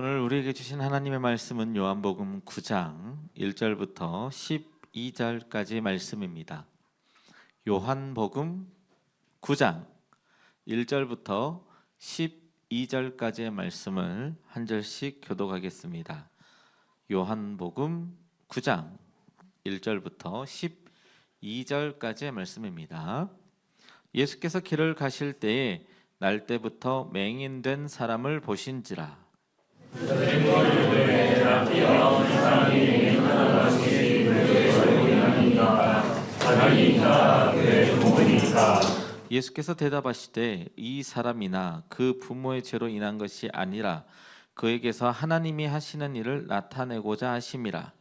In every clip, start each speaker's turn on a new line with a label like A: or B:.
A: 오늘 우리에게 주신 하나님의 말씀은 요한복음 9장 1절부터 12절까지 말씀입니다. 요한복음 9장 1절부터 12절까지의 말씀을 한 절씩 교독하겠습니다. 요한복음 9장 1절부터 12절까지의 말씀입니다. 예수께서 길을 가실 때에 날 때부터 맹인된 사람을 보신지라. 예수께서 대답하시되 이 사람이나 그 부모의 죄로 인한 것이 아니라 그에게서 하나님이 하시는 일을 나타내고자 하심이라.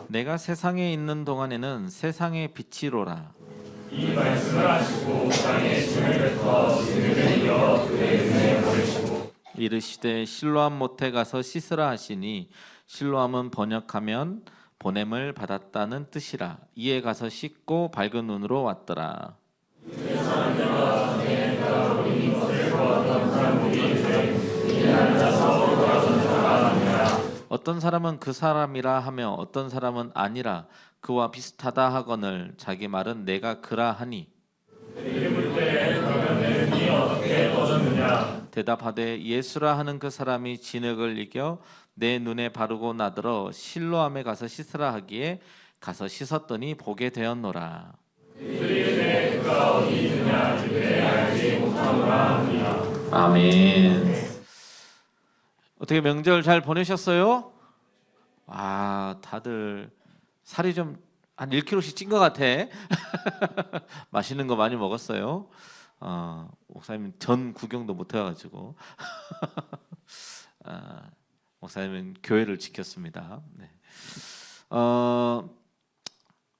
A: 내가 세상에 있는 동안에는 세상의 빛이로라. 이 말씀을 하시고 땅에 진을 뱉어 진을 이어 그의 눈에 버리시고 이르시되 실로암 못에 가서 씻으라 하시니 실로암은 번역하면 보냄을 받았다는 뜻이라. 이에 가서 씻고 밝은 눈으로 왔더라. 어떤 사람은 그 사람이라 하며 어떤 사람은 아니라 그와 비슷하다 하거늘 자기 말은 내가 그라 하니. 대답하되 예수라 하는 그 사람이 진흙을 이겨 내 눈에 바르고 나더러 실로암에 가서 씻으라 하기에 가서 씻었더니 보게 되었노라. 아멘. 어떻게 명절 잘 보내셨어요? 다들 살이 좀 한 1kg씩 찐 것 같아. 맛있는 거 많이 먹었어요. 목사님 전 구경도 못 해가지고 목사님은 교회를 지켰습니다. 네.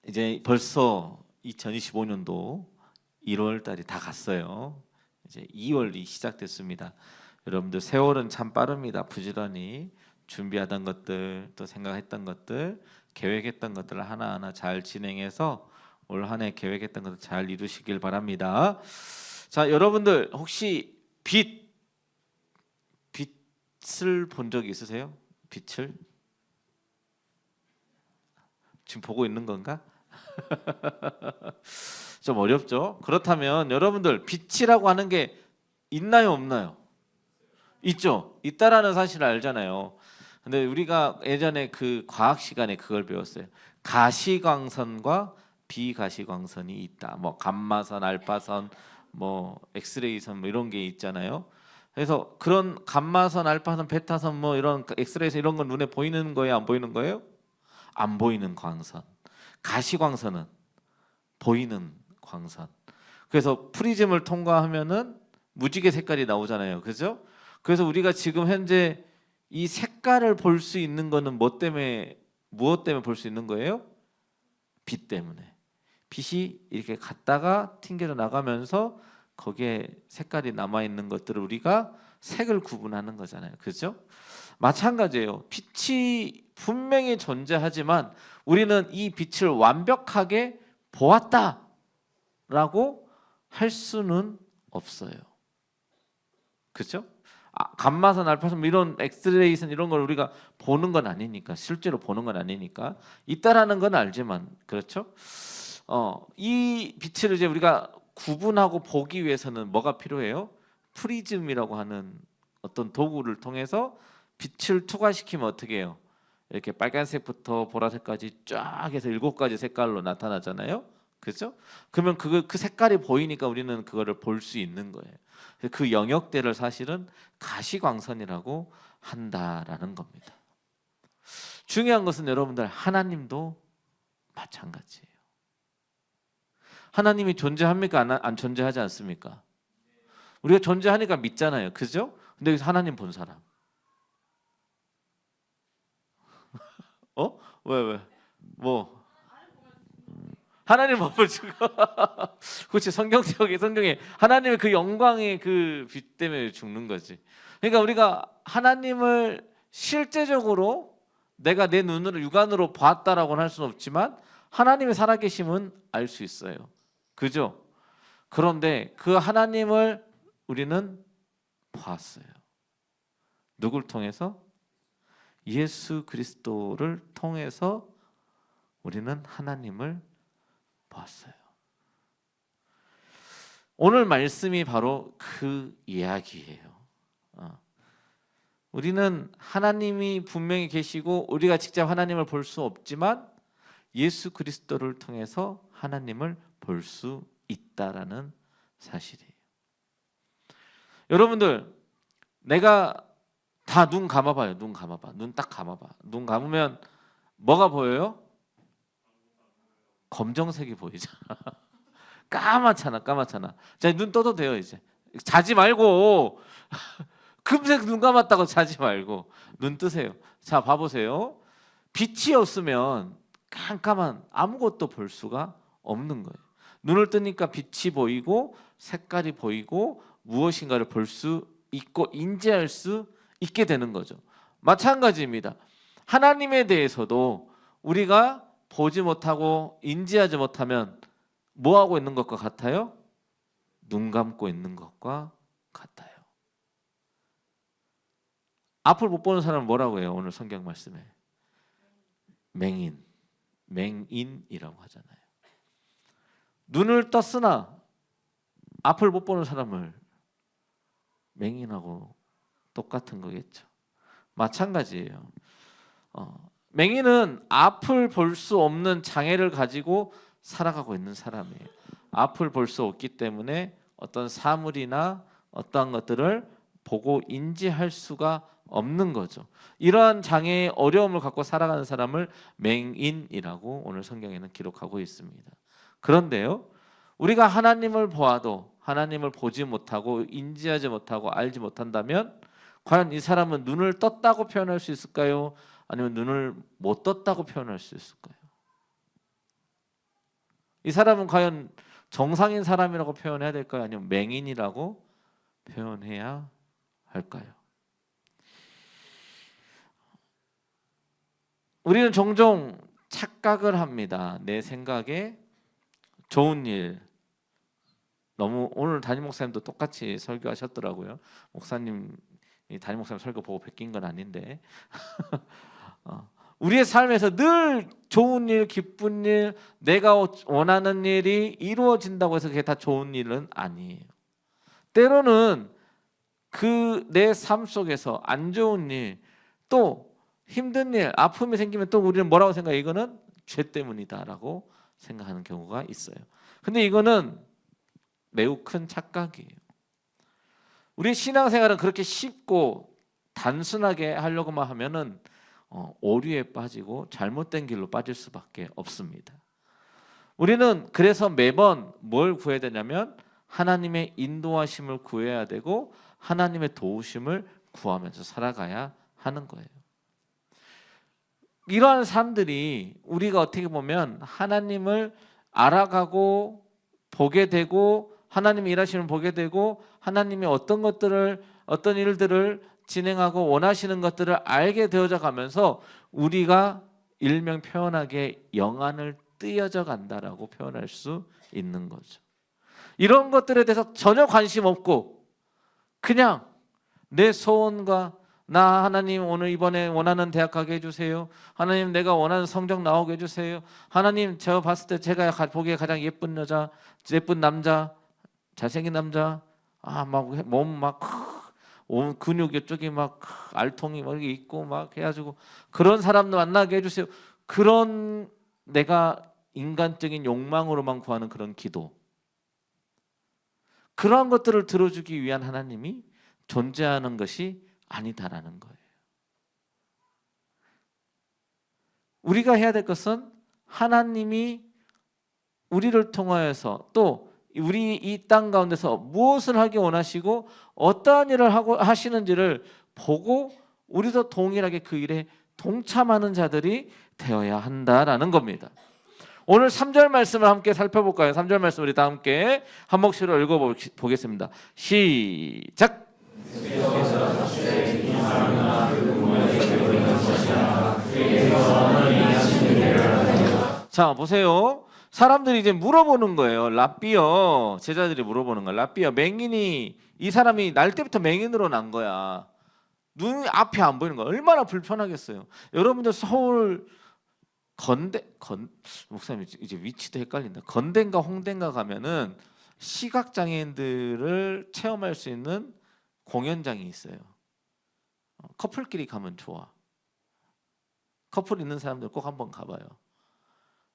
A: 이제 벌써 2025년도 1월 달이 다 갔어요. 이제 2월이 시작됐습니다. 여러분들 세월은 참 빠릅니다. 부지런히 준비하던 것들, 또 생각했던 것들, 계획했던 것들을 하나하나 잘 진행해서 올 한 해 계획했던 것들 잘 이루시길 바랍니다. 자, 여러분들 혹시 빛을 본 적이 있으세요? 빛을? 지금 보고 있는 건가? 좀 어렵죠? 그렇다면 여러분들 빛이라고 하는 게 있나요, 없나요? 있죠. 있다라는 사실을 알잖아요. 근데 우리가 예전에 그 과학 시간에 그걸 배웠어요. 가시광선과 비가시광선이 있다. 뭐 감마선, 알파선, 뭐 엑스레이선 뭐 이런 게 있잖아요. 그래서 그런 감마선, 알파선, 베타선 뭐 이런 엑스레이선 이런 건 눈에 보이는 거예요, 안 보이는 거예요? 안 보이는 광선. 가시광선은 보이는 광선. 그래서 프리즘을 통과하면은 무지개 색깔이 나오잖아요. 그죠? 그래서 우리가 지금 현재 이 색깔을 볼 수 있는 거는 무엇 때문에 볼 수 있는 거예요? 빛 때문에. 빛이 이렇게 갔다가 튕겨져 나가면서 거기에 색깔이 남아 있는 것들을 우리가 색을 구분하는 거잖아요. 그죠? 마찬가지예요. 빛이 분명히 존재하지만 우리는 이 빛을 완벽하게 보았다라고 할 수는 없어요. 그렇죠? 감마선, 알파선 이런 엑스레이선 이런 걸 우리가 보는 건 아니니까, 실제로 보는 건 아니니까 있다라는 건 알지만, 그렇죠? 이 빛을 이제 우리가 구분하고 보기 위해서는 뭐가 필요해요? 프리즘이라고 하는 어떤 도구를 통해서 빛을 투과시키면 어떻게 해요? 이렇게 빨간색부터 보라색까지 쫙 해서 7가지 색깔로 나타나잖아요. 그렇죠? 그러면 그 색깔이 보이니까 우리는 그거를 볼 수 있는 거예요. 그 영역대를 사실은 가시광선이라고 한다라는 겁니다. 중요한 것은 여러분들 하나님도 마찬가지예요. 하나님이 존재합니까? 안 존재하지 않습니까? 우리가 존재하니까 믿잖아요. 그죠? 근데 여기서 하나님 본 사람. 왜? 뭐? 하나님 못 보시고 그렇지. 성경에 하나님의 그 영광의 그 빛 때문에 죽는 거지. 그러니까 우리가 하나님을 실제적으로 내가 내 눈으로 육안으로 봤다라고는 할 수는 없지만 하나님의 살아계심은 알 수 있어요. 그죠? 그런데 그 하나님을 우리는 보았어요. 누굴 통해서? 예수 그리스도를 통해서 우리는 하나님을 보았어요. 오늘 말씀이 바로 그 이야기예요. 우리는 하나님이 분명히 계시고 우리가 직접 하나님을 볼 수 없지만 예수 그리스도를 통해서 하나님을 볼 수 있다라는 사실이에요. 여러분들, 내가 다 눈 감아봐요. 눈 감아봐. 눈 딱 감아봐. 눈 감으면 뭐가 보여요? 검정색이 보이잖아. 까맣잖아. 자, 눈 떠도 돼요. 이제 자지 말고 금색 눈 감았다고 자지 말고 눈 뜨세요. 자, 봐보세요. 빛이 없으면 깜깜한 아무것도 볼 수가 없는 거예요. 눈을 뜨니까 빛이 보이고 색깔이 보이고 무엇인가를 볼 수 있고 인지할 수 있게 되는 거죠. 마찬가지입니다. 하나님에 대해서도 우리가 보지 못하고 인지하지 못하면 뭐 하고 있는 것과 같아요? 눈 감고 있는 것과 같아요. 앞을 못 보는 사람은 뭐라고 해요? 오늘 성경 말씀에 맹인이라고 하잖아요. 눈을 떴으나 앞을 못 보는 사람을 맹인하고 똑같은 거겠죠. 마찬가지예요. 맹인은 앞을 볼 수 없는 장애를 가지고 살아가고 있는 사람이에요. 앞을 볼 수 없기 때문에 어떤 사물이나 어떠한 것들을 보고 인지할 수가 없는 거죠. 이러한 장애의 어려움을 갖고 살아가는 사람을 맹인이라고 오늘 성경에는 기록하고 있습니다. 그런데요, 우리가 하나님을 보아도 하나님을 보지 못하고 인지하지 못하고 알지 못한다면 과연 이 사람은 눈을 떴다고 표현할 수 있을까요? 아니면 눈을 못 떴다고 표현할 수 있을까요? 이 사람은 과연 정상인 사람이라고 표현해야 될까요? 아니면 맹인이라고 표현해야 할까요? 우리는 종종 착각을 합니다. 내 생각에 좋은 일, 너무 오늘 담임 목사님도 똑같이 설교하셨더라고요. 목사님 담임 목사님 설교 보고 베낀 건 아닌데 우리의 삶에서 늘 좋은 일, 기쁜 일, 내가 원하는 일이 이루어진다고 해서 그게 다 좋은 일은 아니에요. 때로는 그 내 삶 속에서 안 좋은 일, 또 힘든 일, 아픔이 생기면 또 우리는 뭐라고 생각해요? 이거는 죄 때문이다라고 생각하는 경우가 있어요. 근데 이거는 매우 큰 착각이에요. 우리 신앙생활은 그렇게 쉽고 단순하게 하려고만 하면은 오류에 빠지고 잘못된 길로 빠질 수밖에 없습니다. 우리는 그래서 매번 뭘 구해야 되냐면 하나님의 인도하심을 구해야 되고 하나님의 도우심을 구하면서 살아가야 하는 거예요. 이러한 삶들이 우리가 어떻게 보면 하나님을 알아가고 보게 되고 하나님의 일하심을 보게 되고 하나님이 어떤 것들을 어떤 일들을 진행하고 원하시는 것들을 알게 되어져 가면서 우리가 일명 표현하게 영안을 띄어져 간다라고 표현할 수 있는 거죠. 이런 것들에 대해서 전혀 관심 없고 그냥 내 소원과 나 하나님 오늘 이번에 원하는 대학 가게 해주세요. 하나님 내가 원하는 성적 나오게 해주세요. 하나님 제가 봤을 때 제가 보기에 가장 예쁜 여자, 예쁜 남자, 잘생긴 남자, 막 몸 막 근육 이쪽이 막 알통이 막 있고 막 해가지고 그런 사람도 만나게 해주세요. 그런 내가 인간적인 욕망으로만 구하는 그런 기도, 그러한 것들을 들어주기 위한 하나님이 존재하는 것이 아니다라는 거예요. 우리가 해야 될 것은 하나님이 우리를 통하여서 또 우리 이 땅 가운데서 무엇을 하기 원하시고 어떠한 일을 하고 하시는지를 보고 우리도 동일하게 그 일에 동참하는 자들이 되어야 한다라는 겁니다. 오늘 3절 말씀을 함께 살펴볼까요? 3절 말씀 우리 다 함께 한 목소리로 읽어보겠습니다. 시작! 자, 보세요. 사람들이 이제 물어보는 거예요. 랍비여, 제자들이 물어보는 거야. 랍비여, 맹인이, 이 사람이 날 때부터 맹인으로 난 거야. 눈 앞이 안 보이는 거야. 얼마나 불편하겠어요. 여러분들 서울 목사님 이제 위치도 헷갈린다. 건대인가 홍대인가 가면은 시각 장애인들을 체험할 수 있는 공연장이 있어요. 커플끼리 가면 좋아. 커플 있는 사람들 꼭 한번 가봐요.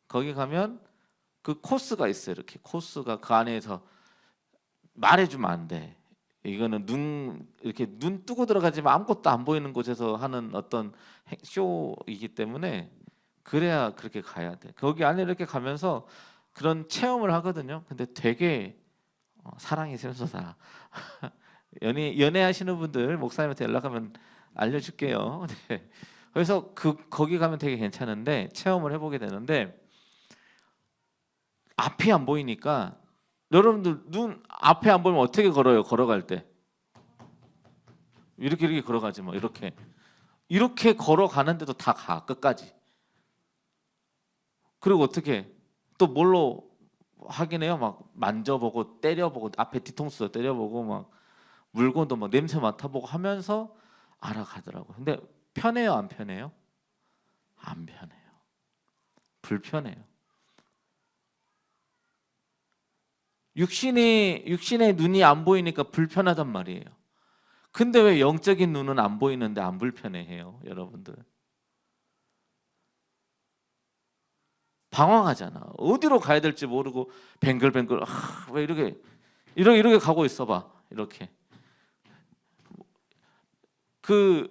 A: 거기 가면 그 코스가 있어요. 이렇게 코스가 그 안에서 말해주면 안 돼. 이거는 이렇게 눈 뜨고 들어가지만 아무것도 안 보이는 곳에서 하는 어떤 쇼이기 때문에 그래야 그렇게 가야 돼. 거기 안에 이렇게 가면서 그런 체험을 하거든요. 근데 되게 사랑이 샘솟아. 연애하시는 분들 목사님한테 연락하면 알려줄게요. 네. 그래서 거기 가면 되게 괜찮은데 체험을 해보게 되는데 앞이 안 보이니까 여러분들 눈 앞에 안 보이면 어떻게 걸어요? 걸어갈 때 이렇게 걸어가지 뭐 이렇게 걸어가는데도 다 가 끝까지. 그리고 어떻게 또 뭘로 확인해요? 막 만져보고 때려보고 앞에 뒤통수도 때려보고 막 물건도 막 냄새 맡아보고 하면서 알아가더라고. 근데 편해요, 안 편해요? 안 편해요. 불편해요. 육신의 눈이 안 보이니까 불편하단 말이에요. 근데 왜 영적인 눈은 안 보이는데 안 불편해해요, 여러분들? 방황하잖아. 어디로 가야 될지 모르고 뱅글뱅글 왜 이렇게 가고 있어봐. 이렇게 그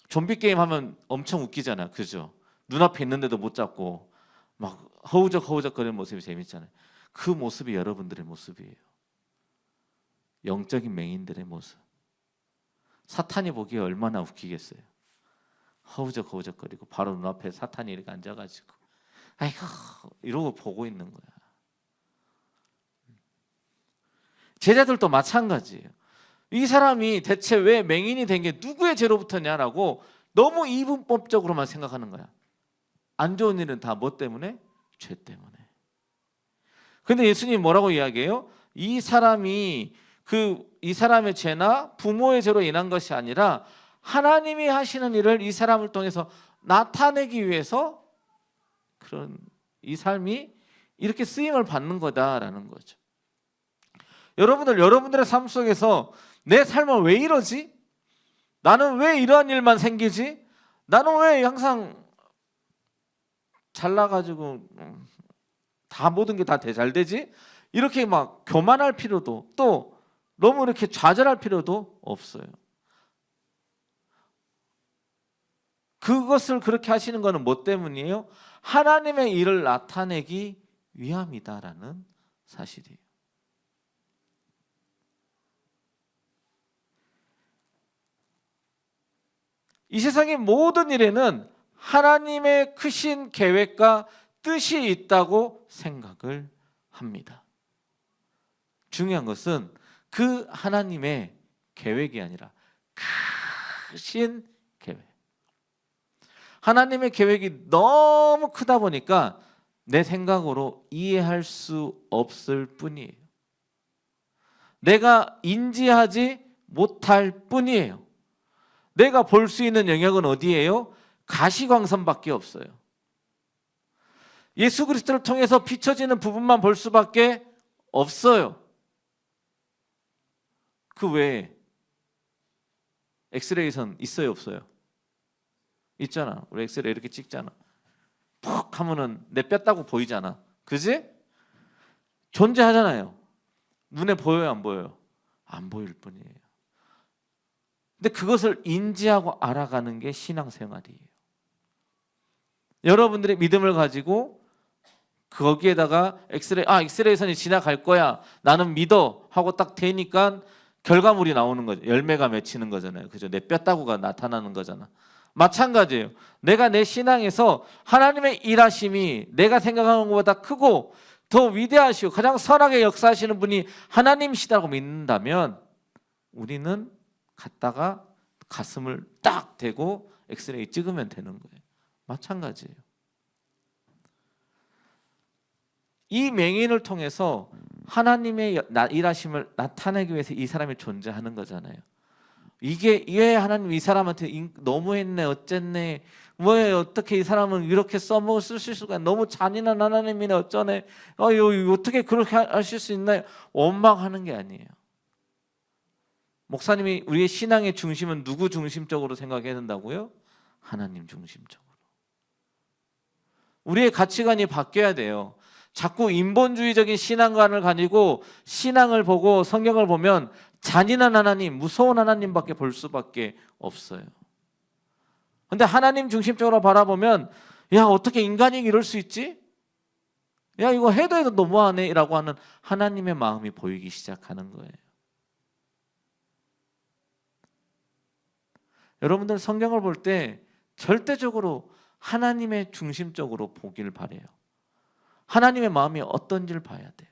A: 좀비 게임 하면 엄청 웃기잖아, 그죠? 눈앞에 있는데도 못 잡고 막 허우적거리는 모습이 재밌잖아요. 그 모습이 여러분들의 모습이에요. 영적인 맹인들의 모습. 사탄이 보기에 얼마나 웃기겠어요. 허우적거리고 바로 눈앞에 사탄이 이렇게 앉아가지고 아이고 이러고 보고 있는 거야. 제자들도 마찬가지예요. 이 사람이 대체 왜 맹인이 된 게 누구의 죄로부터냐라고 너무 이분법적으로만 생각하는 거야. 안 좋은 일은 다 뭐 때문에? 죄 때문에. 근데 예수님이 뭐라고 이야기해요? 이 사람의 죄나 부모의 죄로 인한 것이 아니라 하나님이 하시는 일을 이 사람을 통해서 나타내기 위해서 그런 이 삶이 이렇게 쓰임을 받는 거다라는 거죠. 여러분들의 삶 속에서 내 삶은 왜 이러지? 나는 왜 이러한 일만 생기지? 나는 왜 항상 잘나가지고 다 모든 게 다 잘 되지? 이렇게 막 교만할 필요도 또 너무 이렇게 좌절할 필요도 없어요. 그것을 그렇게 하시는 것은 뭐 때문이에요? 하나님의 일을 나타내기 위함이다라는 사실이에요. 이 세상의 모든 일에는 하나님의 크신 계획과 뜻이 있다고 생각을 합니다. 중요한 것은 그 하나님의 계획이 아니라 크신 계획. 하나님의 계획이 너무 크다 보니까 내 생각으로 이해할 수 없을 뿐이에요. 내가 인지하지 못할 뿐이에요. 내가 볼 수 있는 영역은 어디예요? 가시광선밖에 없어요. 예수 그리스도를 통해서 비춰지는 부분만 볼 수밖에 없어요. 그 외에 엑스레이선 있어요, 없어요? 있잖아. 우리 엑스레이 이렇게 찍잖아. 푹 하면은 내 뺐다고 보이잖아. 그지? 존재하잖아요. 눈에 보여요, 안 보여요? 안 보일 뿐이에요. 근데 그것을 인지하고 알아가는 게 신앙생활이에요. 여러분들의 믿음을 가지고 거기에다가 엑스레이선이 지나갈 거야. 나는 믿어. 하고 딱 대니까 결과물이 나오는 거죠. 열매가 맺히는 거잖아요. 그죠? 내 뼈다구가 나타나는 거잖아. 마찬가지예요. 내가 내 신앙에서 하나님의 일하심이 내가 생각하는 것보다 크고 더 위대하시고 가장 선하게 역사하시는 분이 하나님이시다고 믿는다면 우리는 갔다가 가슴을 딱 대고 엑스레이 찍으면 되는 거예요. 마찬가지예요. 이 맹인을 통해서 하나님의 일하심을 나타내기 위해서 이 사람이 존재하는 거잖아요. 이게 왜 하나님 이 사람한테 너무했네 어쨌네 왜 어떻게 이 사람은 이렇게 써먹을 쓰실 수가 너무 잔인한 하나님이네 어쩌네 어떻게 그렇게 하실 수 있나요? 원망하는 게 아니에요. 목사님이 우리의 신앙의 중심은 누구 중심적으로 생각해야 된다고요? 하나님 중심적으로. 우리의 가치관이 바뀌어야 돼요. 자꾸 인본주의적인 신앙관을 가지고 신앙을 보고 성경을 보면 잔인한 하나님, 무서운 하나님밖에 볼 수밖에 없어요. 근데 하나님 중심적으로 바라보면 야 어떻게 인간이 이럴 수 있지? 야 이거 해도 너무하네 라고 하는 하나님의 마음이 보이기 시작하는 거예요. 여러분들 성경을 볼 때 절대적으로 하나님의 중심적으로 보길 바라요. 하나님의 마음이 어떤지를 봐야 돼요.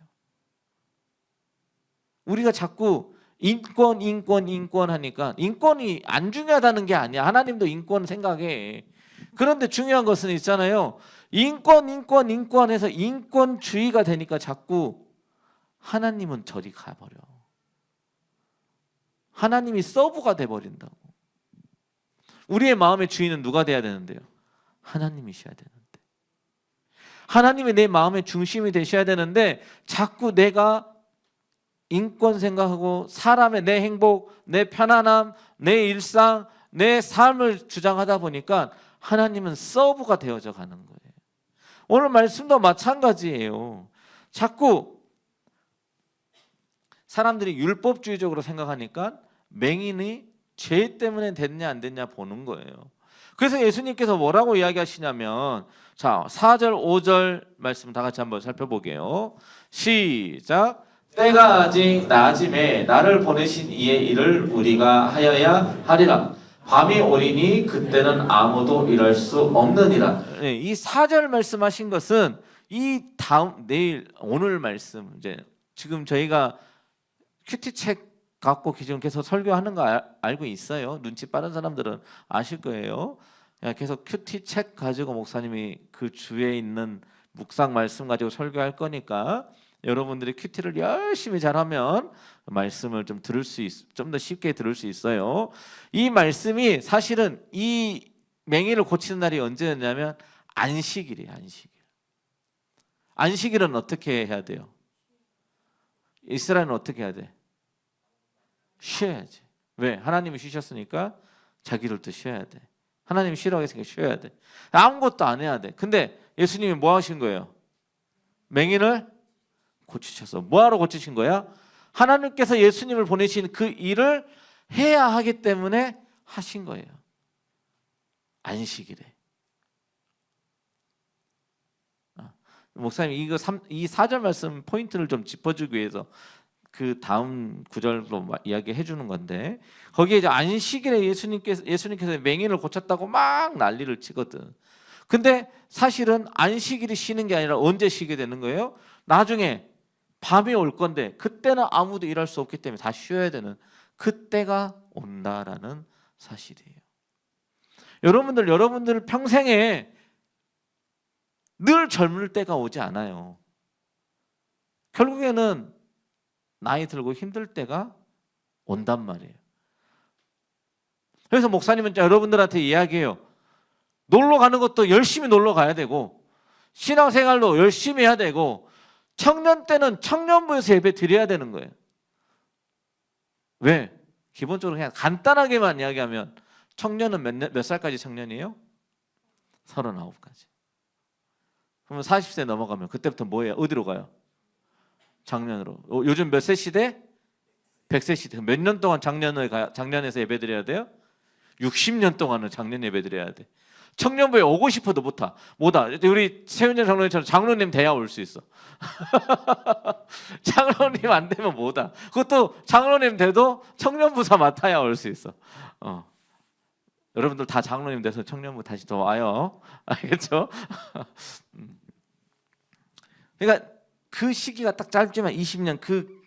A: 우리가 자꾸 인권 하니까 인권이 안 중요하다는 게 아니야. 하나님도 인권 생각해. 그런데 중요한 것은 있잖아요. 인권해서 인권주의가 되니까 자꾸 하나님은 저리 가버려. 하나님이 서브가 돼버린다고. 우리의 마음의 주인은 누가 돼야 되는데요? 하나님이셔야 되는데. 하나님이 내 마음의 중심이 되셔야 되는데 자꾸 내가 인권 생각하고 사람의 내 행복, 내 편안함, 내 일상, 내 삶을 주장하다 보니까 하나님은 서브가 되어져 가는 거예요. 오늘 말씀도 마찬가지예요. 자꾸 사람들이 율법주의적으로 생각하니까 맹인이 죄 때문에 됐냐 안 됐냐 보는 거예요. 그래서 예수님께서 뭐라고 이야기하시냐면 자 4절 5절 말씀 다 같이 한번 살펴보게요. 시작. 때가 아직 낮음에 나를 보내신 이의 일을 우리가 하여야 하리라. 밤이 오리니 그때는 아무도 일할 수 없느니라. 네, 이 4절 말씀하신 것은 이 다음 내일 오늘 말씀 이제 지금 저희가 큐티 책 갖고 지금 계속 설교하는 거 알고 있어요. 눈치 빠른 사람들은 아실 거예요. 계속 큐티 책 가지고 목사님이 그 주에 있는 묵상 말씀 가지고 설교할 거니까 여러분들이 큐티를 열심히 잘하면 말씀을 좀 더 쉽게 들을 수 있어요. 이 말씀이 사실은 이 맹인을 고치는 날이 언제였냐면 안식일이에요. 안식일은 어떻게 해야 돼요? 이스라엘은 어떻게 해야 돼? 쉬어야지. 왜? 하나님이 쉬셨으니까 자기들도 쉬어야 돼. 하나님이 쉬라고 했으니까 쉬어야 돼. 아무것도 안 해야 돼. 근데 예수님이 뭐 하신 거예요? 맹인을 고치셔서. 뭐하러 고치신 거야? 하나님께서 예수님을 보내신 그 일을 해야 하기 때문에 하신 거예요. 안식일에. 목사님 이 4절 말씀 포인트를 좀 짚어주기 위해서 그 다음 구절로 이야기해 주는 건데 거기에 이제 안식일에 예수님께서 맹인을 고쳤다고 막 난리를 치거든. 근데 사실은 안식일이 쉬는 게 아니라 언제 쉬게 되는 거예요? 나중에 밤이 올 건데 그때는 아무도 일할 수 없기 때문에 다 쉬어야 되는 그때가 온다라는 사실이에요. 여러분들 평생에 늘 젊을 때가 오지 않아요. 결국에는 나이 들고 힘들 때가 온단 말이에요. 그래서 목사님은 여러분들한테 이야기해요. 놀러 가는 것도 열심히 놀러 가야 되고 신앙생활도 열심히 해야 되고 청년 때는 청년부에서 예배 드려야 되는 거예요. 왜? 기본적으로 그냥 간단하게만 이야기하면 청년은 몇 살까지 청년이에요? 39까지. 그러면 40세 넘어가면 그때부터 뭐예요? 어디로 가요? 장년으로. 요즘 몇 세 시대? 100세 시대. 몇 년 동안 장년에서 예배 드려야 돼요? 60년 동안은 장년 예배 드려야 돼. 청년부에 오고 싶어도 못 와. 우리 최윤정 장로님처럼 장로님 돼야 올 수 있어. 장로님 안 되면 못 와. 그것도 장로님 돼도 청년부사 맡아야 올 수 있어. 여러분들 다 장로님 돼서 청년부 다시 더 와요. 알겠죠? 그러니까 그 시기가 딱 짧지만 20년 그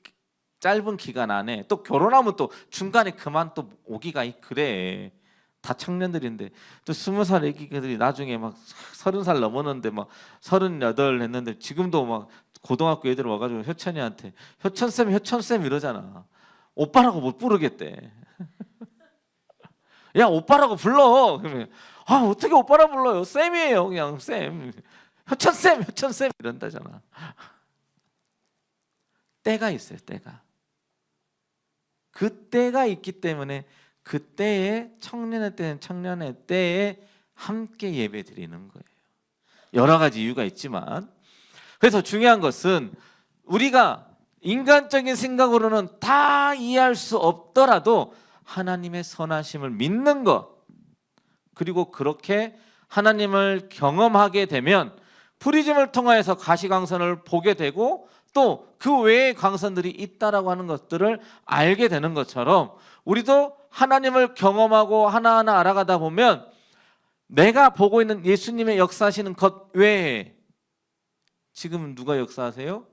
A: 짧은 기간 안에 또 결혼하면 또 중간에 그만 또 오기가 그래. 다 청년들인데 또 20살 애기들이 나중에 막 30살 넘었는데 막 38 했는데 지금도 막 고등학교 애들 와가지고 효천이한테 효천쌤 이러잖아. 오빠라고 못 부르겠대. 야, 오빠라고 불러. 그러면 어떻게 오빠라 불러요? 쌤이에요, 그냥 쌤. 효천쌤 이런다잖아. 때가 있어요, 때가. 그 때가 있기 때문에 그 때에 청년의 때는 청년의 때에 함께 예배 드리는 거예요. 여러 가지 이유가 있지만, 그래서 중요한 것은 우리가 인간적인 생각으로는 다 이해할 수 없더라도 하나님의 선하심을 믿는 것, 그리고 그렇게 하나님을 경험하게 되면 프리즘을 통하여서 가시광선을 보게 되고 또 그 외의 광선들이 있다라고 하는 것들을 알게 되는 것처럼 우리도 하나님을 경험하고 하나하나 알아가다 보면 내가 보고 있는 예수님의 역사하시는 것 외에 지금 누가 역사하세요?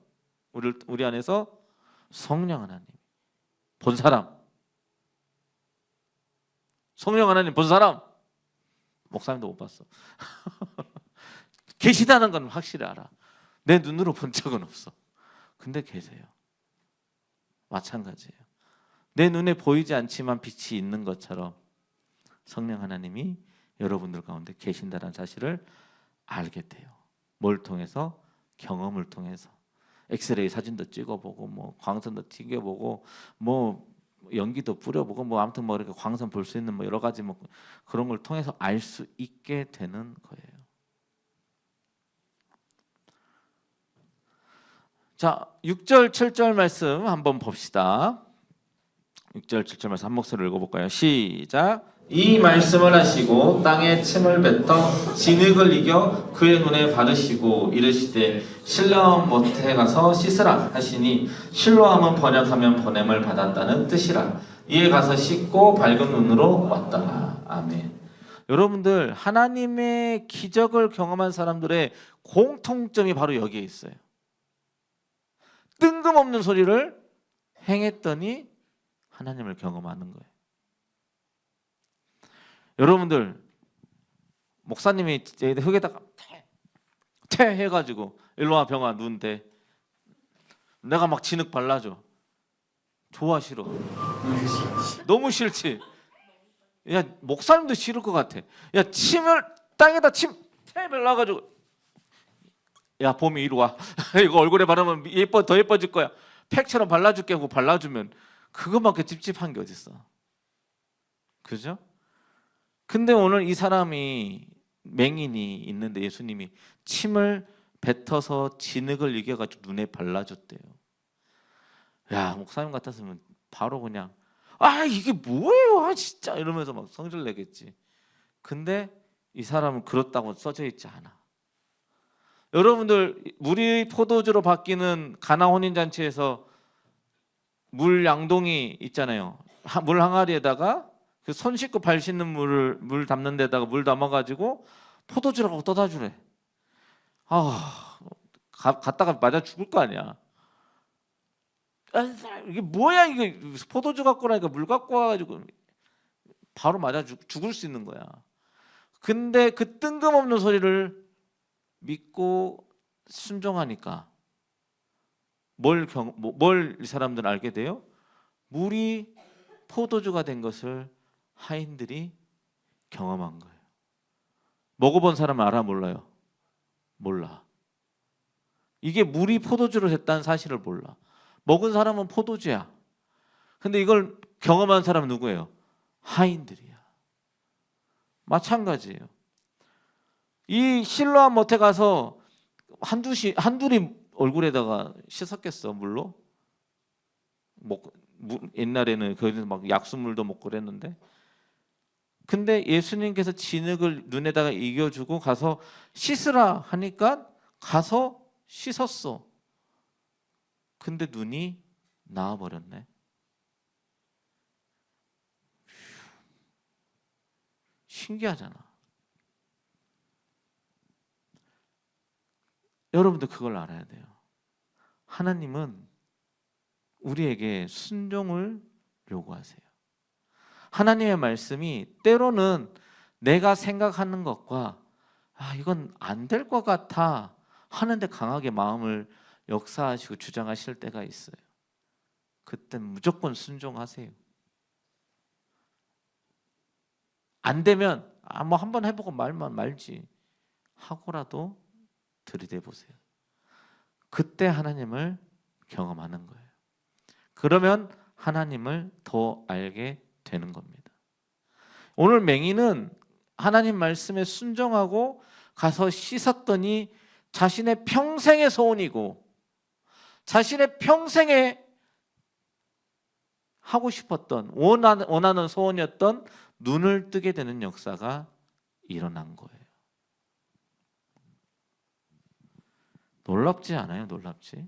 A: 우리 안에서 성령 하나님 본 사람, 성령 하나님 본 사람. 목사님도 못 봤어. 계시다는 건 확실히 알아. 내 눈으로 본 적은 없어. 근데 계세요. 마찬가지예요. 내 눈에 보이지 않지만 빛이 있는 것처럼 성령 하나님이 여러분들 가운데 계신다는 사실을 알게 돼요. 뭘 통해서? 경험을 통해서. 엑스레이 사진도 찍어보고 뭐 광선도 튀겨보고 뭐 연기도 뿌려보고 뭐 아무튼 뭐 이렇게 광선 볼 수 있는 뭐 여러 가지 뭐 그런 걸 통해서 알 수 있게 되는 거예요. 자, 6절 7절 말씀 한번 봅시다. 6절 7절 말씀 한 목소리로 읽어볼까요? 시작. 이 말씀을 하시고 땅에 침을 뱉어 진흙을 이겨 그의 눈에 바르시고 이르시되 실로암 못에 가서 씻으라 하시니 실로암은 번역하면 보냄을 받았다는 뜻이라. 이에 가서 씻고 밝은 눈으로 왔더라. 아멘. 여러분들, 하나님의 기적을 경험한 사람들의 공통점이 바로 여기에 있어요. 뜬금없는 소리를 행했더니 하나님을 경험하는 거예요. 여러분들, 목사님이 흙에다가 태 해가지고 일로 와 병아 눈 대. 내가 막 진흙 발라줘. 좋아 싫어? 너무 싫지. 야, 목사님도 싫을 것 같아. 야, 침을 땅에다 태 발라가지고 야 봄이 이리 와. 이거 얼굴에 바르면 더 예뻐질 거야. 팩처럼 발라줄게 하고 발라주면 그거만큼 찝찝한 게 어딨어. 그죠? 근데 오늘 이 사람이 맹인이 있는데 예수님이 침을 뱉어서 진흙을 이겨가지고 눈에 발라줬대요. 야, 목사님 같았으면 바로 그냥 이게 뭐예요 진짜 이러면서 막 성질 내겠지. 근데 이 사람은 그렇다고 써져 있지 않아. 여러분들, 물이 포도주로 바뀌는 가나 혼인잔치에서 물 양동이 있잖아요. 물 항아리에다가 그 손 씻고 발 씻는 물 담는 데다가 물 담아가지고 포도주라고 떠다 주래. 갔다가 맞아 죽을 거 아니야. 이게 뭐야 이게 포도주 갖고 오라니까 물 갖고 와가지고 바로 맞아 죽을 수 있는 거야. 근데 그 뜬금없는 소리를 믿고 순종하니까 뭘 이 사람들은 알게 돼요? 물이 포도주가 된 것을 하인들이 경험한 거예요. 먹어본 사람은 알아 몰라요? 몰라. 이게 물이 포도주로 됐다는 사실을 몰라. 먹은 사람은 포도주야. 근데 이걸 경험한 사람은 누구예요? 하인들이야. 마찬가지예요. 이 실로암 못에 가서 한둘이 얼굴에다가 씻었겠어 물로? 옛날에는 거기서 막 약수물도 먹고 그랬는데, 근데 예수님께서 진흙을 눈에다가 이겨주고 가서 씻으라 하니까 가서 씻었어. 근데 눈이 나와버렸네. 신기하잖아. 여러분도 그걸 알아야 돼요. 하나님은 우리에게 순종을 요구하세요. 하나님의 말씀이 때로는 내가 생각하는 것과 이건 안 될 것 같아 하는데 강하게 마음을 역사하시고 주장하실 때가 있어요. 그때 무조건 순종하세요. 안 되면 뭐 한번 해보고 말만 말지 하고라도 들이대 보세요. 그때 하나님을 경험하는 거예요. 그러면 하나님을 더 알게 되는 겁니다. 오늘 맹인은 하나님 말씀에 순종하고 가서 씻었더니 자신의 평생의 소원이고 자신의 평생에 하고 싶었던 원하는 소원이었던 눈을 뜨게 되는 역사가 일어난 거예요. 놀랍지 않아요? 놀랍지?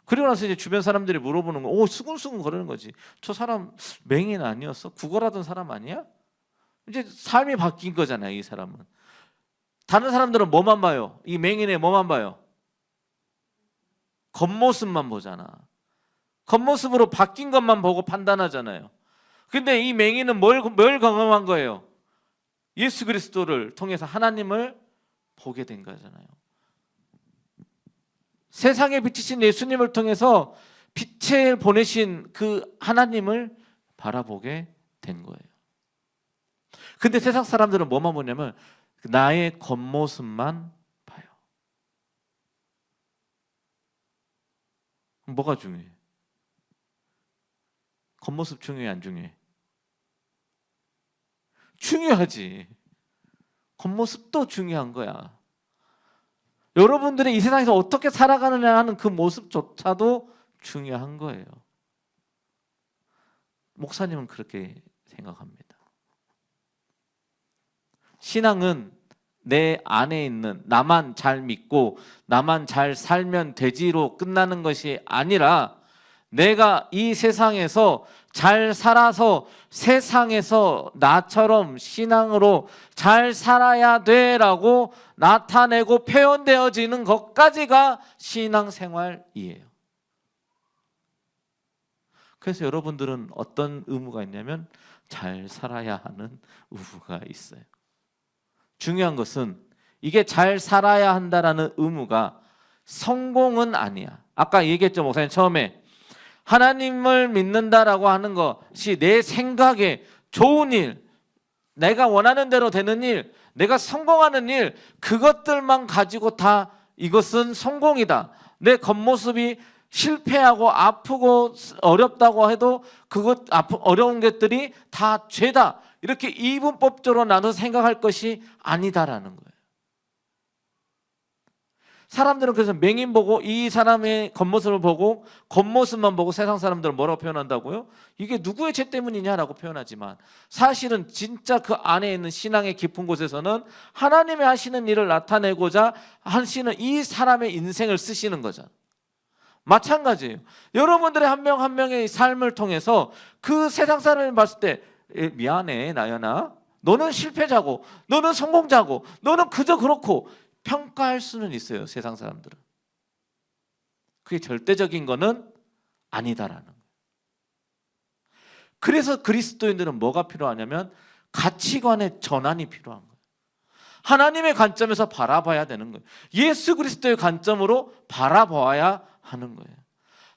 A: 그리고 나서 이제 주변 사람들이 물어보는 거, 수근수근 거리는 거지. 저 사람 맹인 아니었어? 구걸하던 사람 아니야? 이제 삶이 바뀐 거잖아요, 이 사람은. 다른 사람들은 뭐만 봐요? 이 맹인의 뭐만 봐요? 겉모습만 보잖아. 겉모습으로 바뀐 것만 보고 판단하잖아요. 근데 이 맹인은 뭘 경험한 거예요? 예수 그리스도를 통해서 하나님을 보게 된 거잖아요. 세상에 비치신 예수님을 통해서 빛을 보내신 그 하나님을 바라보게 된 거예요. 근데 세상 사람들은 뭐만 보냐면 나의 겉모습만 봐요. 뭐가 중요해? 겉모습 중요해, 안 중요해? 중요하지. 겉모습도 중요한 거야. 여러분들이 이 세상에서 어떻게 살아가느냐 하는 그 모습조차도 중요한 거예요. 목사님은 그렇게 생각합니다. 신앙은 내 안에 있는 나만 잘 믿고 나만 잘 살면 되지로 끝나는 것이 아니라 내가 이 세상에서 잘 살아서 세상에서 나처럼 신앙으로 잘 살아야 돼라고 나타내고 표현되어지는 것까지가 신앙생활이에요. 그래서 여러분들은 어떤 의무가 있냐면 잘 살아야 하는 의무가 있어요. 중요한 것은 이게 잘 살아야 한다라는 의무가 성공은 아니야. 아까 얘기했죠, 목사님 처음에. 하나님을 믿는다라고 하는 것이 내 생각에 좋은 일, 내가 원하는 대로 되는 일, 내가 성공하는 일, 그것들만 가지고 다 이것은 성공이다. 내 겉모습이 실패하고 아프고 어렵다고 해도 어려운 것들이 다 죄다. 이렇게 이분법적으로 나눠 생각할 것이 아니다라는 거예요. 사람들은 그래서 맹인 보고 이 사람의 겉모습을 보고 겉모습만 보고 세상 사람들은 뭐라고 표현한다고요? 이게 누구의 죄 때문이냐라고 표현하지만 사실은 진짜 그 안에 있는 신앙의 깊은 곳에서는 하나님의 하시는 일을 나타내고자 하시는 이 사람의 인생을 쓰시는 거잖아요. 마찬가지예요. 여러분들의 한 명 한 명의 삶을 통해서 그 세상 사람이 봤을 때 미안해 나연아, 너는 실패자고 너는 성공자고 너는 그저 그렇고 평가할 수는 있어요. 세상 사람들은. 그게 절대적인 거는 아니다라는 거예요. 그래서 그리스도인들은 뭐가 필요하냐면 가치관의 전환이 필요한 거예요. 하나님의 관점에서 바라봐야 되는 거예요. 예수 그리스도의 관점으로 바라봐야 하는 거예요.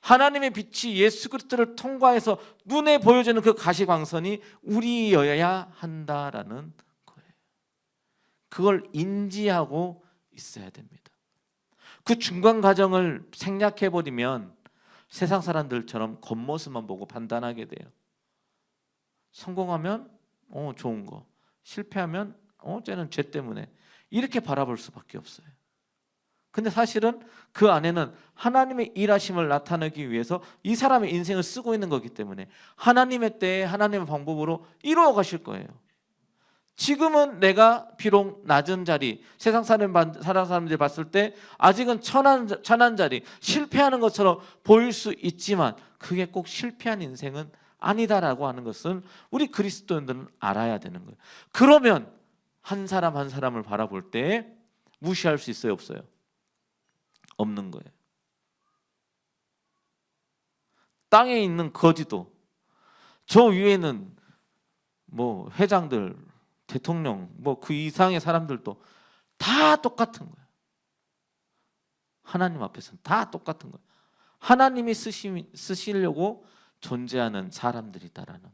A: 하나님의 빛이 예수 그리스도를 통과해서 눈에 보여지는 그 가시광선이 우리여야 한다라는 거예요. 그걸 인지하고 있어야 됩니다. 그 중간 과정을 생략해버리면 세상 사람들처럼 겉모습만 보고 판단하게 돼요. 성공하면 좋은 거, 실패하면 쟤는 죄 때문에 이렇게 바라볼 수밖에 없어요. 근데 사실은 그 안에는 하나님의 일하심을 나타내기 위해서 이 사람의 인생을 쓰고 있는 거기 때문에 하나님의 때에 하나님의 방법으로 이루어 가실 거예요. 지금은 내가 비록 낮은 자리, 세상 사람들이 봤을 때 아직은 천한 자리, 실패하는 것처럼 보일 수 있지만 그게 꼭 실패한 인생은 아니다라고 하는 것은 우리 그리스도인들은 알아야 되는 거예요. 그러면 한 사람 한 사람을 바라볼 때 무시할 수 있어요, 없어요? 없는 거예요. 땅에 있는 거지도 저 위에는 뭐 회장들, 대통령, 뭐 그 이상의 사람들도 다 똑같은 거예요. 하나님 앞에서는 다 똑같은 거예요. 하나님이 쓰시려고 존재하는 사람들이다라는 거예요.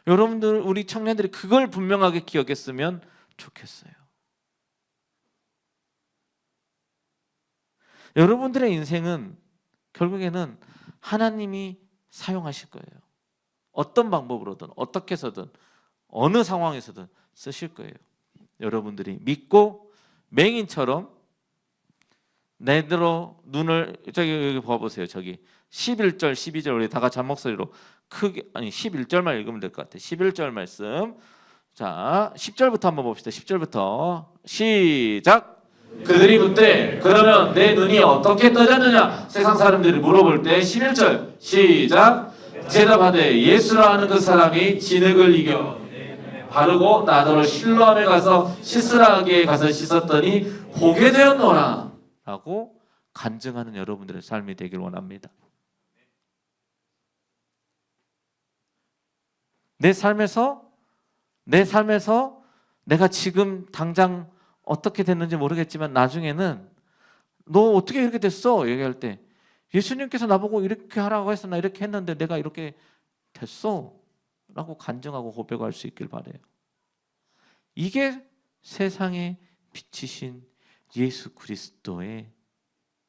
A: 여러분들, 우리 청년들이 그걸 분명하게 기억했으면 좋겠어요. 여러분들의 인생은 결국에는 하나님이 사용하실 거예요. 어떤 방법으로든 어떻게 해서든 어느 상황에서든 쓰실 거예요. 여러분들이 믿고 맹인처럼 내대로 눈을 여기 봐보세요. 저기 11절 12절 우리 다 같이 한 목소리로 크게, 아니 11절만 읽으면 될 것 같아요. 11절 말씀. 자 10절부터 한번 봅시다. 10절부터 시작. 그들이 묻되 그러면 내 눈이 어떻게 떠졌느냐 세상 사람들이 물어볼 때 11절 시작. 대답하되 예수라 하는 그 사람이 진흙을 이겨 바르고 나더러 실로암에 가서 씻으라게 가서 씻었더니 보게 되었노라 라고 간증하는 여러분들의 삶이 되길 원합니다. 내 삶에서 내가 지금 당장 어떻게 됐는지 모르겠지만 나중에는 너 어떻게 이렇게 됐어? 얘기할 때 예수님께서 나보고 이렇게 하라고 해서 나 이렇게 했는데 내가 이렇게 됐어 라고 간증하고 고백할 수 있길 바라요. 이게 세상에 비치신 예수 그리스도의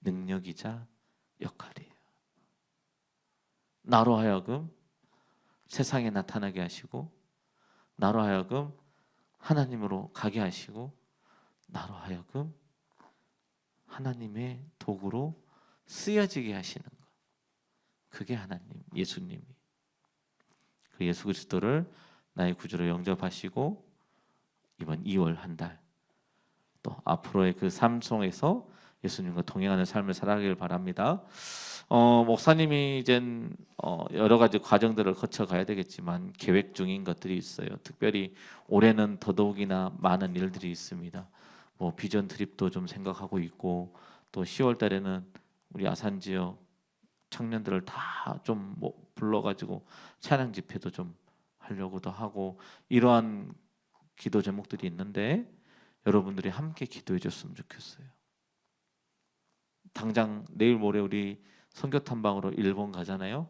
A: 능력이자 역할이에요. 나로 하여금 세상에 나타나게 하시고 나로 하여금 하나님으로 가게 하시고 나로 하여금 하나님의 도구로 쓰여지게 하시는 것. 그게 하나님, 예수님이. 그 예수 그리스도를 나의 구주로 영접하시고 이번 2월 한 달 또 앞으로의 그 삶 속에서 예수님과 동행하는 삶을 살아가길 바랍니다. 목사님이 이젠 여러 가지 과정들을 거쳐가야 되겠지만 계획 중인 것들이 있어요. 특별히 올해는 더더욱이나 많은 일들이 있습니다. 뭐 비전 트립도 좀 생각하고 있고 또 10월 달에는 우리 아산 지역 청년들을 다 좀 불러가지고 찬양 집회도 좀 하려고도 하고 이러한 기도 제목들이 있는데 여러분들이 함께 기도해 줬으면 좋겠어요. 당장 내일 모레 우리 선교 탐방으로 일본 가잖아요.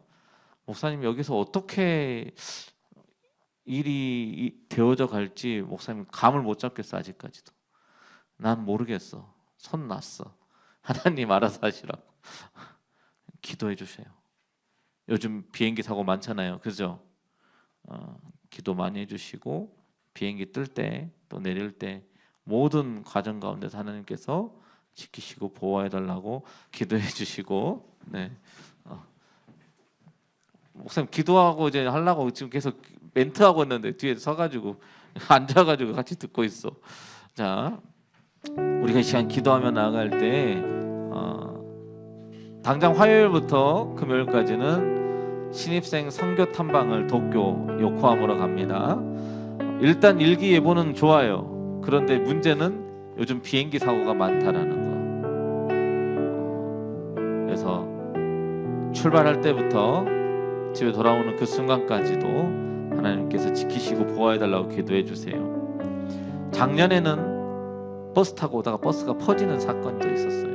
A: 목사님 여기서 어떻게 일이 되어져 갈지 목사님 감을 못 잡겠어. 아직까지도 난 모르겠어. 손 놨어. 하나님 알아서 하시라고. 기도해 주세요. 요즘 비행기 사고 많잖아요. 그죠? 기도 많이 해주시고 비행기 뜰 때 또 내릴 때 모든 과정 가운데서 하나님께서 지키시고 보호해달라고 기도해 주시고 네. 목사님 기도하고 이제 하려고 지금 계속 멘트하고 있는데 뒤에 서가지고 앉아가지고 같이 듣고 있어. 자, 우리가 이 시간 기도하며 나아갈 때 당장 화요일부터 금요일까지는 신입생 선교 탐방을 도쿄 요코하마로 갑니다. 일단 일기예보는 좋아요. 그런데 문제는 요즘 비행기 사고가 많다라는 거. 그래서 출발할 때부터 집에 돌아오는 그 순간까지도 하나님께서 지키시고 보호해달라고 기도해 주세요. 작년에는 버스 타고 오다가 버스가 퍼지는 사건도 있었어요.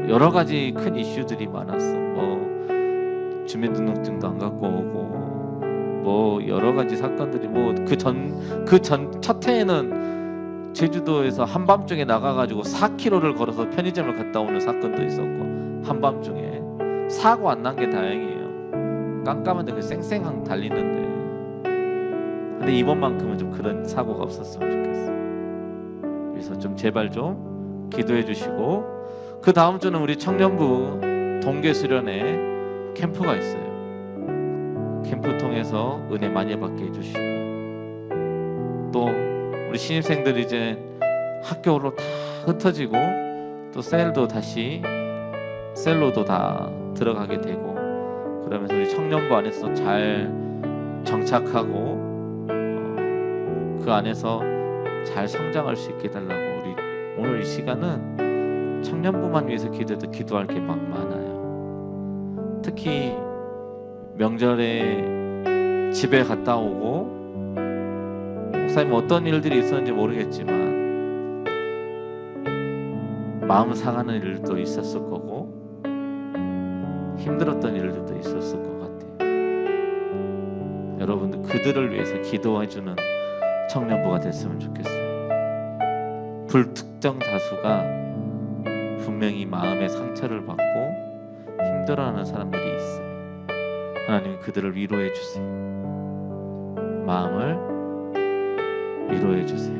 A: 여러 가지 큰 이슈들이 많았어. 뭐 주민등록증도 안 갖고 오고 뭐 여러 가지 사건들이 뭐 그 전 첫 해에는 제주도에서 한밤중에 나가가지고 4km를 걸어서 편의점을 갔다 오는 사건도 있었고 한밤중에 사고 안 난 게 다행이에요. 깜깜한데 그 쌩쌩한 달리는데 근데 이번만큼은 좀 그런 사고가 없었으면 좋겠어. 그래서 좀 제발 좀 기도해 주시고 그 다음 주는 우리 청년부 동계 수련회 캠프가 있어요. 캠프 통해서 은혜 많이 받게 해주시고 또 우리 신입생들이 이제 학교로 다 흩어지고 또 셀로도 다 들어가게 되고 그러면서 우리 청년부 안에서 잘 정착하고 그 안에서 잘 성장할 수 있게 해달라고 우리 오늘 이 시간은 청년부만 위해서 기도할 게 막 많아요. 특히 명절에 집에 갔다 오고 목사님 어떤 일들이 있었는지 모르겠지만 마음 상하는 일도 있었을 거고 힘들었던 일들도 있었을 것 같아요. 여러분들 그들을 위해서 기도해주는 청년부가 됐으면 좋겠어요. 불특정 다수가 분명히 마음의 상처를 받고 힘들어하는 사람들이 있어요. 하나님 그들을 위로해 주세요. 마음을 위로해 주세요.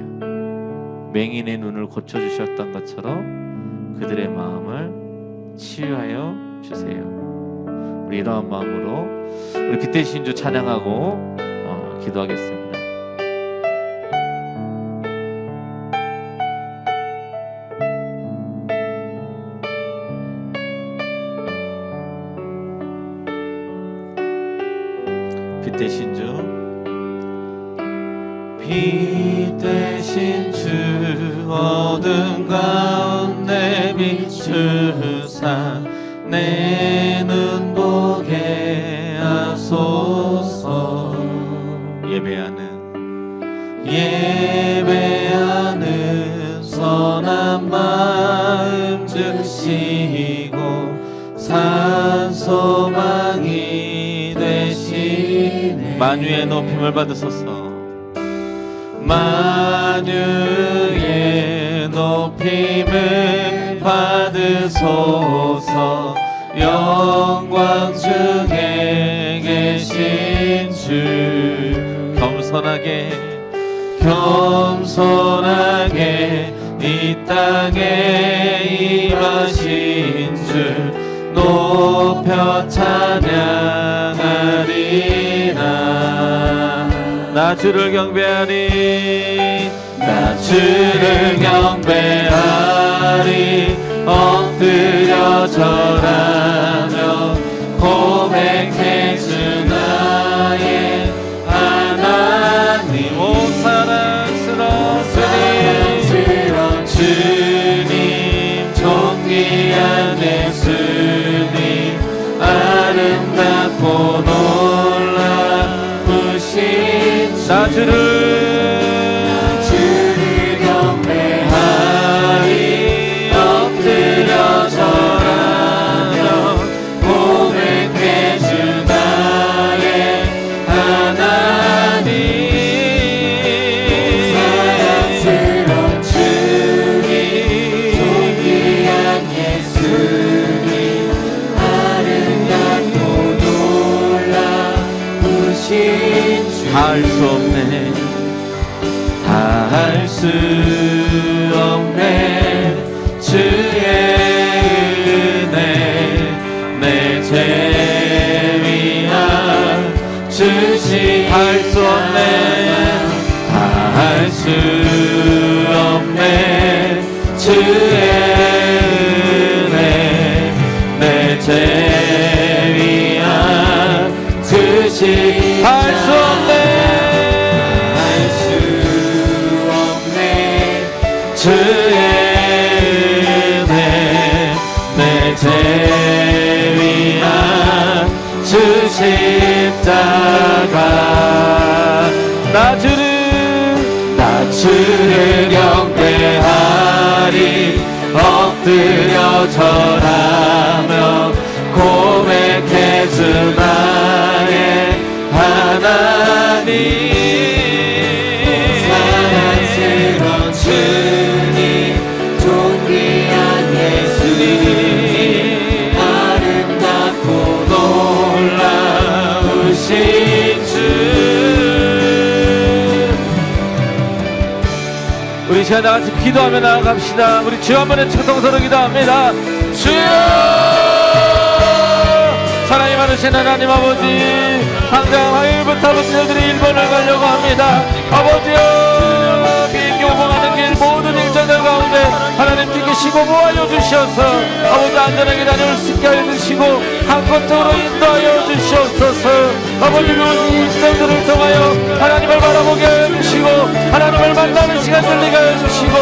A: 맹인의 눈을 고쳐주셨던 것처럼 그들의 마음을 치유하여 주세요. 우리 이러한 마음으로 우리 빛의 신주 찬양하고 기도하겠습니다. 빛 대신 주, 빛 대신 주, 어둠 가운데 비추사 내 눈 보게 하소서. 예배하는 선한 마음 주시고 산소망이 되시네. 만유의 높임을 받으소서. 만유의 높임을 받으소서. 영광 중에 계신 주, 겸손하게 이 땅에 임하신 주 높여 찬양하리라. 나 주를 경배하리, 나 주를 경배하리. 엎드려 절하며 고백해 주 나의 하나님. 오 사랑스러운 주님, 존귀한 예수님, 아름답고 놀라우신 주, 나 주를 경배하리. 엎드려 절하며 고백해 주 나의 하나님. 사랑스러운 주님, 존귀한 예수님, 아름답고 놀라우신 주, 다 할 수 없네, 다 할 수 없네. 주의 은혜 내 죄 위한 주시. 다 할 수 없네, 다 할 수 없네. 주의 은혜 내 죄 위한 주시. 다 할 수 없네, 주의 은혜 내 죄 위한 주 십자가. 나 주를 경배하리. 엎드려 절하며 고백해 주 나의 하나님. 사랑스러운 주님, 존귀한 예수님, 아름답고 놀라우신 주. 우리 시간 다같이 기도하며 나아갑시다. 우리 주여 한번 외치고 동서로 기도합니다. 주여, 사랑이 많으신 하나님 아버지, 당장 화요일부터 아버지들이 일본을 가려고 합니다. 아버지여, 비행기 오공하는 길 모든 일정들 가운데 하나님 지키시고 보호하여 주시옵소서. 아버지 안전하게 다녀올 수 있게 하여 주시고 한권적으로 인도하여 주시옵소서. 아버지 모든 일정들을 통하여 하나님을 바라보게 하여 주시고 하나님을 만나는 시간 들리게 하여 주시고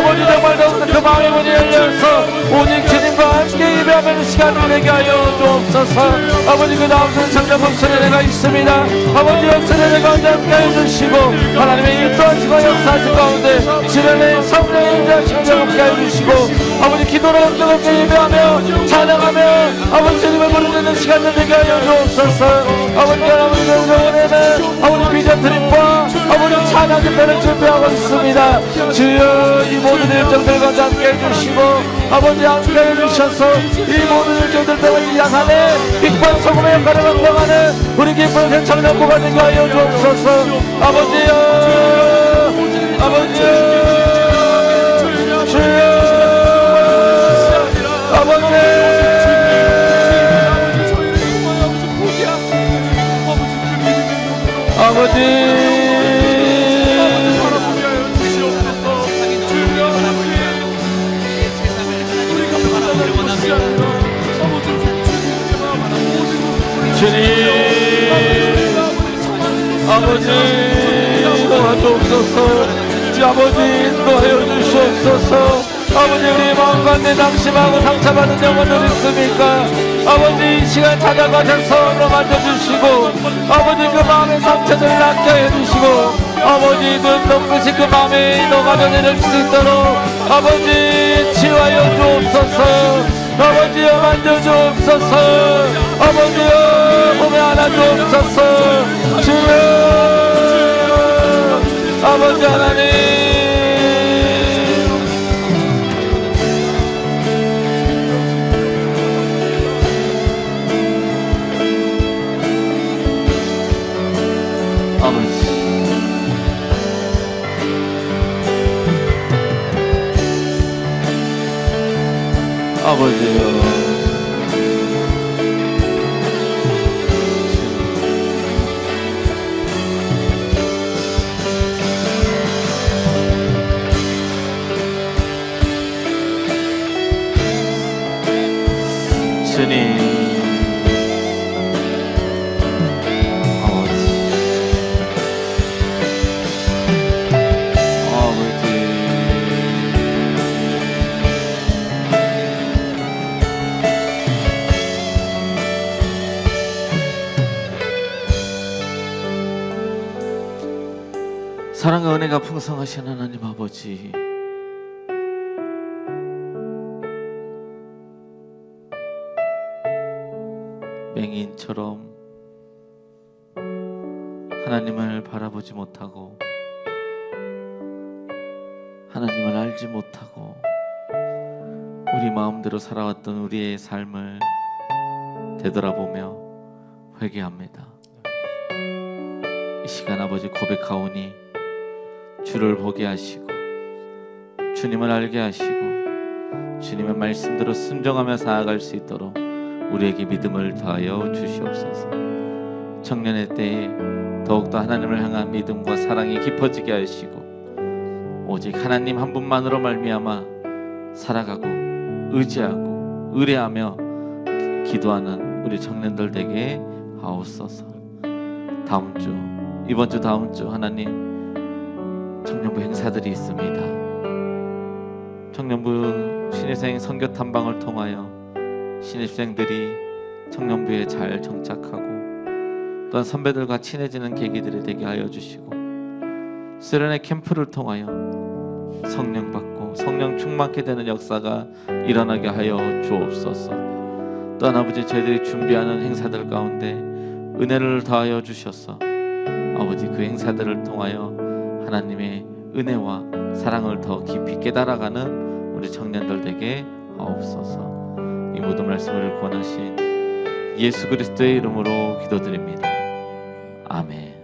A: 아버지 정말 더욱더 그 마음의 문이 열려서 오직 주님과 함께 예배하는 시간을 내게 하여 주옵소서. 아버지 그 다음 성장 목소리가 있습니다. 아버지 역사를 가운데 함께 해주시고 하나님의 일도하시고 역사하신 가운데 주변에 성령의 인자하시고 함께 해주시고 아버지 기도를 뜨겁게 예배하며 찬양하며 아버지 주님을 부르는 시간을 내게 하여 주옵소서. 아버지 하나님의 영광에는 아버지 비전 트립과 아버지 찬양 집회를 준비하고 있습니다. 주여 이 모든 일정들과 함께 해주시고 아버지 함께 해주셔서 이 모든 일정들과 약한에 빛과 소금의 역할을 감당하는 우리 기쁜 청년부가 되게 하여 주옵소서. 아버지여 아버지여 주여 아버지 아버지 주님 아버지 도와주옵소서. 아버지 인도하여 주시옵소서. 아버지 우리 마음 가운데 낙심하고 상처받은 영혼들 있습니까? 아버지 이 시간 찾아가셔서 넘어져주시고 아버지 그 마음의 상처를 낫게 해주시고 아버지 눈동끝이 그 마음에 녹아져 내릴 수 있도록 아버지 치유하여 주옵소서. 아버지여 만져주옵소서. 아버지여 몸에 안아주옵소서. 주여 아버지 하나님 아버지요 주님 사랑과 은혜가 풍성하신 하나님 아버지, 맹인처럼 하나님을 바라보지 못하고 하나님을 알지 못하고 우리 마음대로 살아왔던 우리의 삶을 되돌아보며 회개합니다. 이 시간 아버지 고백하오니 주를 보게 하시고 주님을 알게 하시고 주님의 말씀대로 순종하며 살아갈 수 있도록 우리에게 믿음을 더하여 주시옵소서. 청년의 때에 더욱더 하나님을 향한 믿음과 사랑이 깊어지게 하시고 오직 하나님 한 분만으로 말미암아 살아가고 의지하고 의뢰하며 기도하는 우리 청년들 되게 하옵소서. 다음 주 이번 주 다음 주 하나님 청년부 행사들이 있습니다. 청년부 신입생 선교 탐방을 통하여 신입생들이 청년부에 잘 정착하고 또한 선배들과 친해지는 계기들이 되게 하여 주시고 세련의 캠프를 통하여 성령 받고 성령 충만케 되는 역사가 일어나게 하여 주옵소서. 또한 아버지 저희들이 준비하는 행사들 가운데 은혜를 더하여 주셔서 아버지 그 행사들을 통하여 하나님의 은혜와 사랑을 더 깊이 깨달아가는 우리 청년들 되게 하옵소서. 이 모든 말씀을 권하신 예수 그리스도의 이름으로 기도드립니다. 아멘.